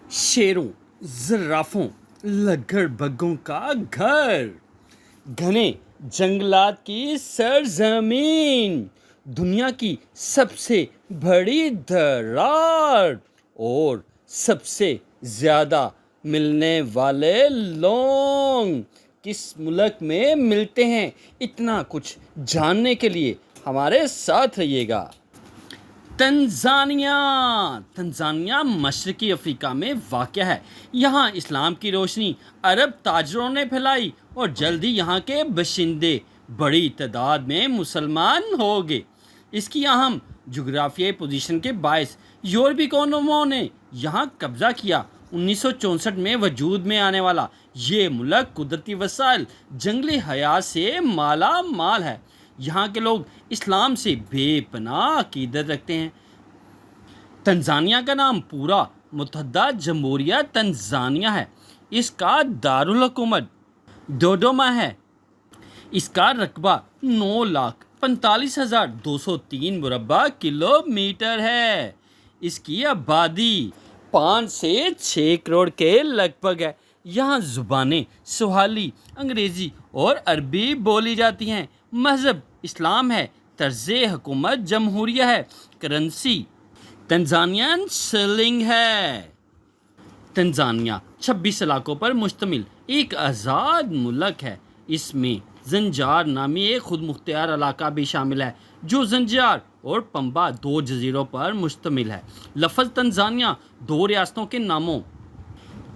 शेरों, ज़राफ़ों, लकड़बग्घों का घर, घने जंगलात की सरजमीन, दुनिया की सबसे बड़ी दरार और सबसे ज़्यादा मिलने वाले लोग किस मुल्क में मिलते हैं, इतना कुछ जानने के लिए हमारे साथ रहिएगा। तंजानिया मशरकी अफ्रीका में वाक़या है। यहाँ इस्लाम की रोशनी अरब ताजरों ने फैलाई और जल्द ही यहाँ के बशिंदे बड़ी तादाद में मुसलमान हो गए। इसकी अहम जोग्राफियाई पोजीशन के बायस यूरोपीय कौमों ने यहाँ कब्ज़ा किया। 1964 में वजूद में आने वाला ये मुल्क कुदरती वसाइल जंगली हयात से माला माल है। यहाँ के लोग इस्लाम से बेपनाह अकीदत रखते हैं। तंजानिया का नाम पूरा मुत्तहदा जमहूरिया तंजानिया है। इसका दारुल हुकूमत डोडोमा है। इसका रकबा 9,45,203 मुरब्बा किलोमीटर है। इसकी आबादी 5 से 6 करोड़ के लगभग है। यहाँ ज़ुबानें स्वाहिली, अंग्रेज़ी और अरबी बोली जाती हैं। मज़हब इस्लाम है। तर्ज़े हुकूमत जमहूरिया है। करेंसी तंजानियन शिलिंग है। तंजानिया 26 इलाकों पर मुश्तमिल एक आज़ाद मुल्क है। इसमें ज़ंजार नामी एक खुद मुख्तियार इलाका भी शामिल है जो ज़ंजार और पंबा 2 जजीरों पर मुश्तमिल है। लफ्ज़ तंजानिया 2 रियासतों के नामों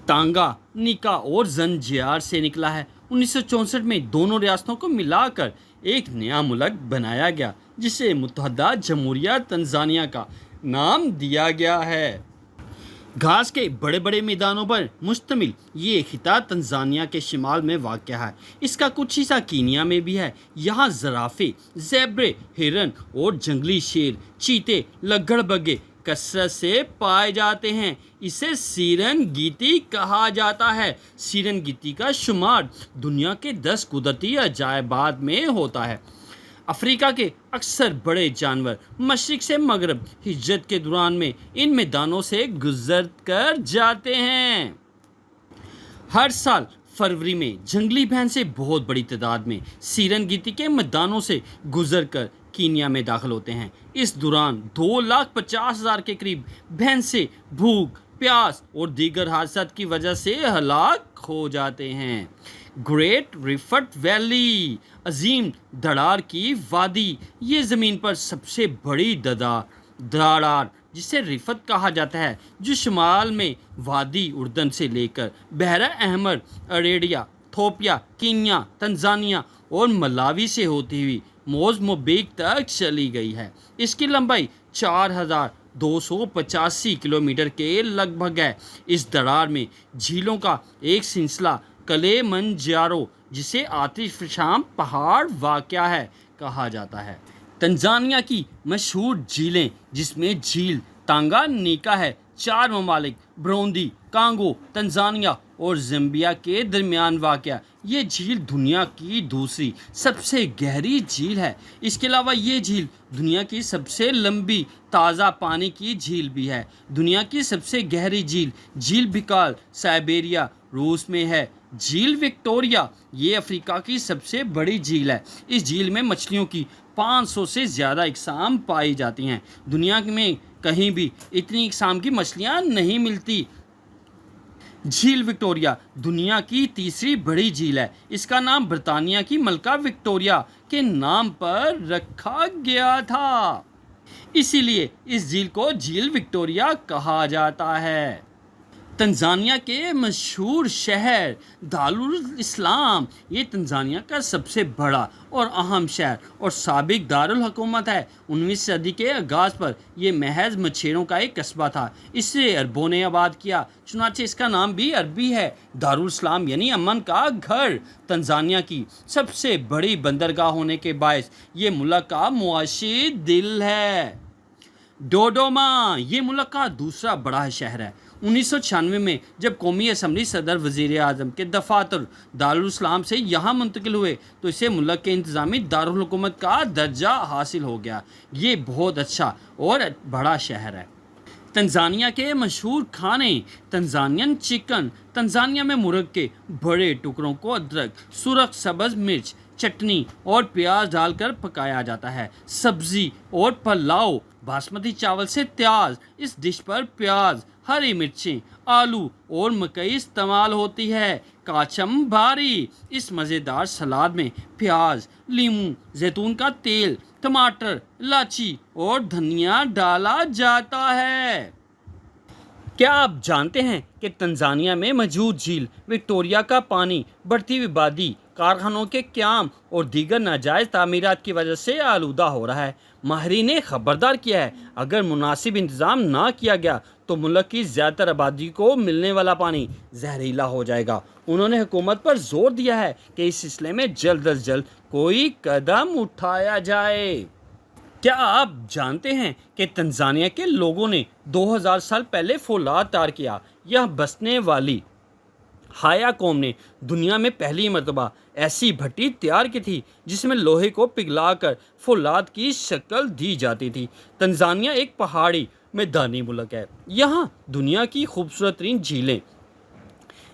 तांगा निका और ज़ंजियार से निकला है। 1964 में दोनों रियासतों को मिलाकर एक नया मुल्क बनाया गया जिसे मुत्तहदा जमहूरिया तंजानिया का नाम दिया गया है। घास के बड़े बड़े मैदानों पर मुश्तमिल ये खिता तंजानिया के शिमाल में वाक़ है। इसका कुछ हिस्सा कीनिया में भी है। यहाँ ज़राफ़े, ज़ेब्रे, हिरन और जंगली शेर, चीते, लकड़बग्घे कसरत से पाए जाते हैं। इसे सीरनगीती कहा जाता है। सीरनगीती का शुमार दुनिया के 10 कुदरती अजायबात में होता है। अफ्रीका के अक्सर बड़े जानवर मशरिक़ से मगरब हिजरत के दौरान में इन मैदानों से गुजर कर जाते हैं। हर साल फरवरी में जंगली भैंसें बहुत बड़ी तादाद में सीरनगीती के मैदानों से गुजर कर कीनिया में दाखिल होते हैं। इस दौरान 2,50,000 के करीब भैंसें भूख, प्यास और दीगर हादसात की वजह से हलाक हो जाते हैं। ग्रेट रिफ्ट वैली, अजीम दरार की वादी, ये ज़मीन पर सबसे बड़ी दरार जिसे रिफत कहा जाता है, जो शुमाल में वादी उर्दन से लेकर बहरा अहमर, अरेडिया, इथोपिया, कीनिया, तंजानिया और मलावी से होती हुई मोज़म्बिक तक चली गई है। इसकी लंबाई 4,285 किलोमीटर के लगभग है। इस दरार में झीलों का एक सिलसिला किलिमंजारो, जिसे आतिशफ़शां पहाड़ वाक़या है, कहा जाता है। तंजानिया की मशहूर झीलें, जिसमें झील तांगानिका है, 4 ममालिक बुरुंडी, कांगो, तंजानिया और ज़ाम्बिया के दरमियान वाक़या। ये झील दुनिया की दूसरी सबसे गहरी झील है। इसके अलावा ये झील दुनिया की सबसे लंबी ताज़ा पानी की झील भी है। दुनिया की सबसे गहरी झील बिकाल साइबेरिया, रूस में है। झील विक्टोरिया ये अफ्रीका की सबसे बड़ी झील है। इस झील में मछलियों की 500 से ज़्यादा इकसाम पाई जाती हैं। दुनिया में कहीं भी इतनी इकसाम की मछलियाँ नहीं मिलती। झील विक्टोरिया दुनिया की तीसरी बड़ी झील है। इसका नाम ब्रिटानिया की मलका विक्टोरिया के नाम पर रखा गया था, इसीलिए इस झील को झील विक्टोरिया कहा जाता है। तंजानिया के मशहूर शहर दारुल इस्लाम, ये तंजानिया का सबसे बड़ा और अहम शहर और साबिक दारुल हुकूमत है। 19वीं सदी के आगाज़ पर यह महज मछेरों का एक कस्बा था। इसे अरबों ने आबाद किया, चुनांचे इसका नाम भी अरबी है। दारुल इस्लाम यानी अमन का घर। तंजानिया की सबसे बड़ी बंदरगाह होने के बायस ये मुल्क का मुआशी दिल है। डोडोमा ये मुल्क का दूसरा बड़ा शहर है। 1996 में जब कौमी असम्बली सदर वज़ीर आज़म के दफ़ातर दारुल इस्लाम से यहाँ मुंतकिल हुए तो इसे मुल्क के इंतज़ामी दारुल हुकूमत का दर्जा हासिल हो गया। ये बहुत अच्छा और बड़ा शहर है। तंजानिया के मशहूर खाने तंजानियन चिकन। तंजानिया में मुर्ग के बड़े टुकड़ों को अदरक, सुरख सब्ज मिर्च, चटनी और प्याज डालकर पकाया जाता है। सब्जी और पुलाव बासमती चावल से तैयार। इस डिश पर प्याज, हरी मिर्चें, आलू और मकई इस्तेमाल होती है। काचम भारी, इस मज़ेदार सलाद में प्याज, लीमू, जैतून का तेल, टमाटर, इलायची और धनिया डाला जाता है। क्या आप जानते हैं कि तंजानिया में मौजूद झील विक्टोरिया का पानी बढ़ती हुई आबादी, कारखानों के क़याम और दीगर नाजायज़ तामीरात की वजह से आलूदा हो रहा है। माहिरीन ने खबरदार किया है, अगर मुनासिब इंतज़ाम ना किया गया तो मुल्क की ज़्यादातर आबादी को मिलने वाला पानी जहरीला हो जाएगा। उन्होंने हुकूमत पर जोर दिया है कि इस सिलसिले में जल्द अज जल्द कोई कदम उठाया जाए। क्या आप जानते हैं कि तंजानिया के लोगों ने 2000 साल पहले फौलाद तैयार किया? यह बसने वाली हाया कौम ने दुनिया में पहली मर्तबा ऐसी भट्टी तैयार की थी जिसमें लोहे को पिघलाकर फौलाद की शक्ल दी जाती थी। तंजानिया एक पहाड़ी मैदानी मुल्क है। यहाँ दुनिया की खूबसूरत तरीन झीलें,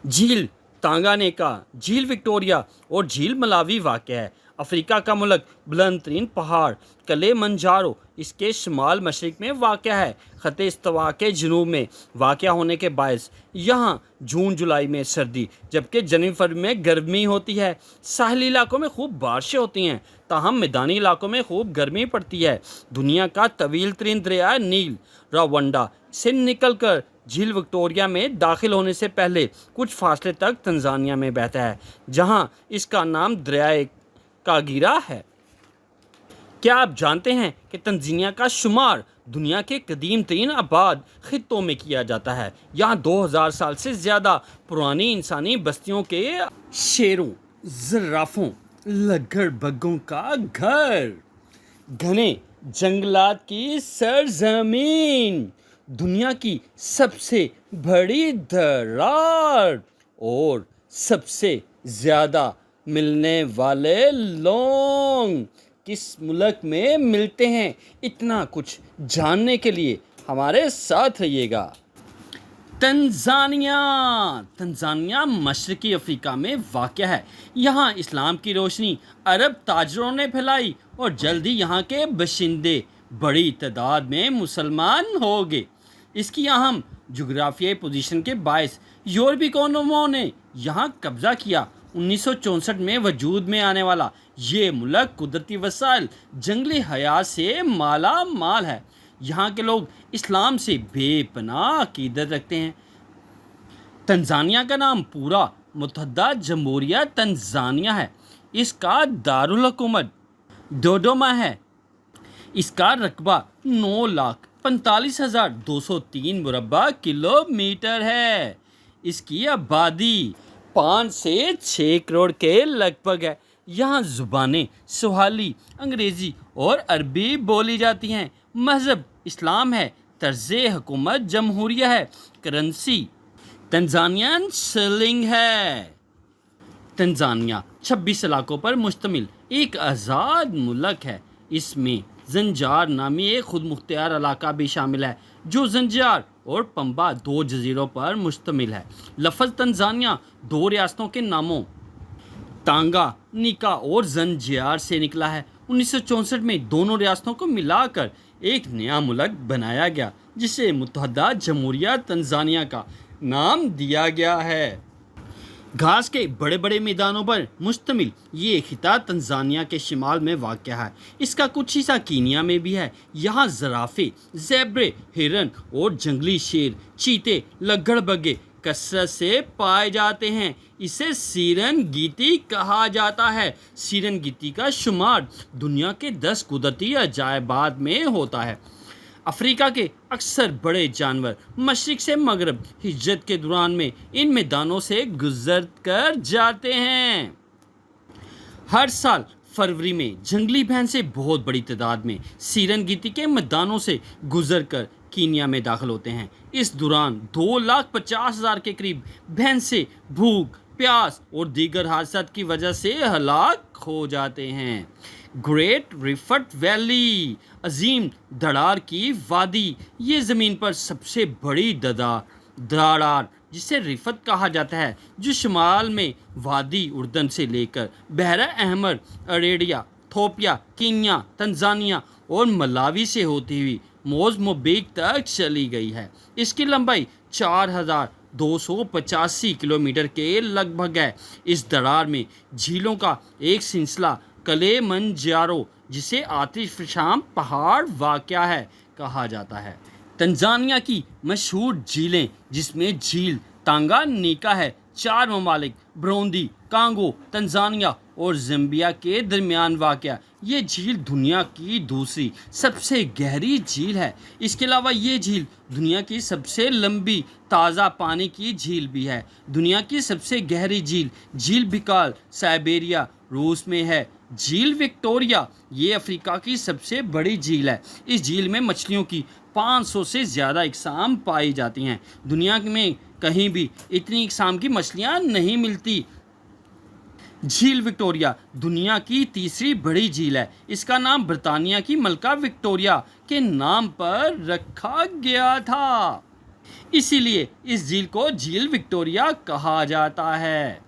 झील तांगानेका, झील विक्टोरिया और झील मलावी वाक़या है। अफ्रीका का मुल्क बुलंद तरीन पहाड़ किलिमंजारो इसके शुमाल मशरिक में वाक़या है। ख़त्े इस्तवा के जनूब में वाक़या होने के बायस यहाँ जून जुलाई में सर्दी जबकि जनवरी फरवरी में गर्मी होती है। साहली इलाकों में खूब बारिशें होती हैं, ताहम मैदानी इलाकों में खूब गर्मी पड़ती है। दुनिया का तवील तरीन दरिया नील रावंडा से निकल कर झील विक्टोरिया में दाखिल होने से पहले कुछ फासले तक तंजानिया में बहता है, जहाँ इसका नाम दरियाए कागीरा है। क्या आप जानते हैं कि तंजानिया का शुमार दुनिया के कदीम तरीन आबाद खित्तों में किया जाता है? यहाँ 2000 साल से ज़्यादा पुरानी इंसानी बस्तियों के शेरों, ज़राफ़ों, लकड़बग्घों का घर, घने जंगलात की सरजमीन, दुनिया की सबसे बड़ी दरार और सबसे ज़्यादा मिलने वाले लोग किस मुल्क में मिलते हैं? इतना कुछ जानने के लिए हमारे साथ रहिएगा। तंजानिया तंजानिया मशरकी अफ्रीका में वाक़या है। यहाँ इस्लाम की रोशनी अरब ताजरों ने फैलाई और जल्दी यहाँ के बशिंदे बड़ी तादाद में मुसलमान हो गए। इसकी अहम जोग्राफियाई पोजीशन के बायस यूरोपीय कौमों ने यहाँ कब्ज़ा किया। 1964 में वजूद में आने वाला ये मुल्क कुदरती वसाइल, जंगली हयात से माला माल है। यहाँ के लोग इस्लाम से बेपनाह अकीदत रखते हैं। तंजानिया का नाम पूरा मुत्तहदा जमहूरिया तंजानिया है। इसका दारुल हुकूमत डोडोमा है। इसका रकबा 9,45,203 मुरबा किलोमीटर है। इसकी आबादी 5 से 6 करोड़ के लगभग है। यहाँ ज़ुबानें सुहाली, अंग्रेज़ी और अरबी बोली जाती हैं। मज़हब इस्लाम है। तर्ज़े हुकूमत जमहूरिया है। करेंसी तंजानियन शिलिंग है। तंजानिया 26 इलाकों पर मुश्तमिल एक आज़ाद मुल्क है। इसमें ज़ंजार नामी एक खुद मुख्तियार इलाका भी शामिल है जो ज़ंजार और पंबा 2 जजीरों पर मुश्तमिल है। लफ्ज़ तंजानिया 2 रियासतों के नामों तांगा निका और ज़ंजियार से निकला है। 1964 में दोनों रियासतों को मिलाकर एक नया मुल्क बनाया गया जिसे मुत्तहदा जमहूरिया तंजानिया का नाम दिया गया है। घास के बड़े बड़े मैदानों पर मुश्तमिल ये खिता तंजानिया के शिमाल में वाक़या है। इसका कुछ हिस्सा कीनिया में भी है। यहाँ ज़राफ़े, ज़ेब्रे, हिरन और जंगली शेर, चीते, लकड़बग्घे कसरत से पाए जाते हैं। इसे सीरनगीती कहा जाता है। सीरनगीती का शुमार दुनिया के 10 कुदरती अजायबात में होता है। अफ्रीका के अक्सर बड़े जानवर मशरिक से मगरब हिजरत के दौरान में इन मैदानों से गुजर कर जाते हैं। हर साल फरवरी में जंगली भैंसें बहुत बड़ी तादाद में सीरनगीती के मैदानों से गुजर कर कीनिया में दाखिल होते हैं। इस दौरान 2,50,000 के करीब भैंसें भूख, प्यास और दीगर हादसात की वजह से हलाक हो जाते हैं। گریٹ ریفٹ ویلی، عظیم دھڑار کی وادی، یہ زمین پر سب سے بڑی دھڑار جسے ریفت کہا جاتا ہے، جو شمال میں وادی اردن سے لے کر بحیرہ احمر، اریڈیا، تھوپیا، کینیا، تنزانیہ اور ملاوی سے ہوتی ہوئی موزمبیق تک چلی گئی ہے۔ اس کی لمبائی 4285 کلومیٹر کے لگ بھگ ہے۔ اس دھڑار میں جھیلوں کا ایک سلسلہ کلیمنجارو، جسے آتش فشاں پہاڑ واقع ہے، کہا جاتا ہے۔ تنزانیہ کی مشہور جھیلیں، جس میں جھیل تانگانیکا ہے، 4 ممالک برونڈی، کانگو، تنزانیہ اور زامبیا کے درمیان واقع۔ یہ جھیل دنیا کی دوسری سب سے گہری جھیل ہے۔ اس کے علاوہ یہ جھیل دنیا کی سب سے لمبی تازہ پانی کی جھیل بھی ہے۔ دنیا کی سب سے گہری جھیل، جھیل بیکال، سائبیریا، روس میں ہے۔ جھیل وکٹوریہ، یہ افریقہ کی سب سے بڑی جھیل ہے۔ اس جھیل میں مچھلیوں کی 500 سے زیادہ اقسام پائی جاتی ہیں۔ دنیا میں کہیں بھی اتنی اقسام کی مچھلیاں نہیں ملتی۔ جھیل وکٹوریہ دنیا کی تیسری بڑی جھیل ہے۔ اس کا نام برطانیہ کی ملکہ وکٹوریہ کے نام پر رکھا گیا تھا، اسی لیے اس جھیل کو جھیل وکٹوریہ کہا جاتا ہے۔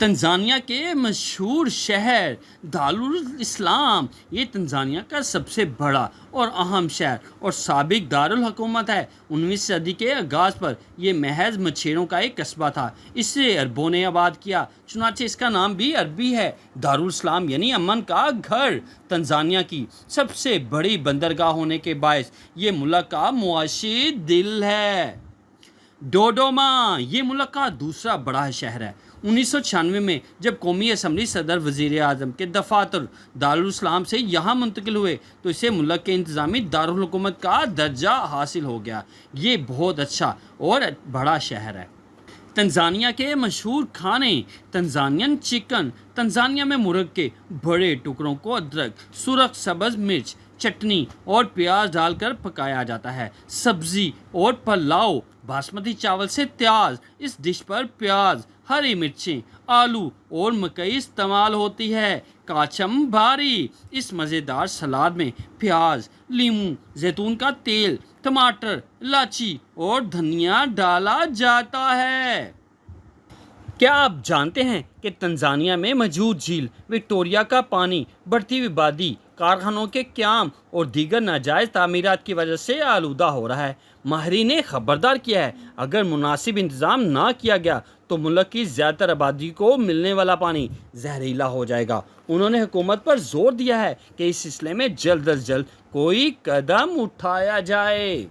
تنزانیہ کے مشہور شہر دارالاسلام، یہ تنزانیہ کا سب سے بڑا اور اہم شہر اور سابق دارالحکومت ہے۔ 19ویں صدی کے آغاز پر یہ محض مچھیروں کا ایک قصبہ تھا، اسے عربوں نے آباد کیا، چنانچہ اس کا نام بھی عربی ہے۔ دارالاسلام یعنی امن کا گھر۔ تنزانیہ کی سب سے بڑی بندرگاہ ہونے کے باعث یہ ملک کا معاشی دل ہے۔ ڈوڈوما، یہ ملک کا دوسرا بڑا شہر ہے۔ 1996 میں جب قومی اسمبلی صدر وزیر اعظم کے دفاتر دارالاسلام سے یہاں منتقل ہوئے تو اسے ملک کے انتظامی دارالحکومت کا درجہ حاصل ہو گیا۔ یہ بہت اچھا اور بڑا شہر ہے۔ تنزانیہ کے مشہور کھانے، تنزانین چکن، تنزانیہ میں مرغ کے بڑے ٹکڑوں کو ادرک، سرخ سبز مرچ، چٹنی اور پیاز ڈال کر پکایا جاتا ہے۔ سبزی اور پلاؤ، باسمتی چاول سے تیار اس ڈش پر پیاز، ہری مرچیں، آلو اور مکئی استعمال ہوتی ہے۔ کاچم بھاری، اس مزیدار سلاد میں پیاز، لیموں، زیتون کا تیل، ٹماٹر، الائچی اور دھنیا ڈالا جاتا ہے۔ کیا آپ جانتے ہیں کہ تنزانیہ میں موجود جھیل وکٹوریہ کا پانی بڑھتی ہوئی آبادی، کارخانوں کے قیام اور دیگر ناجائز تعمیرات کی وجہ سے آلودہ ہو رہا ہے؟ ماہرین نے خبردار کیا ہے، اگر مناسب انتظام نہ کیا گیا تو ملک کی زیادہ تر آبادی کو ملنے والا پانی زہریلا ہو جائے گا۔ انہوں نے حکومت پر زور دیا ہے کہ اس سلسلے میں جلد از جلد کوئی قدم اٹھایا جائے۔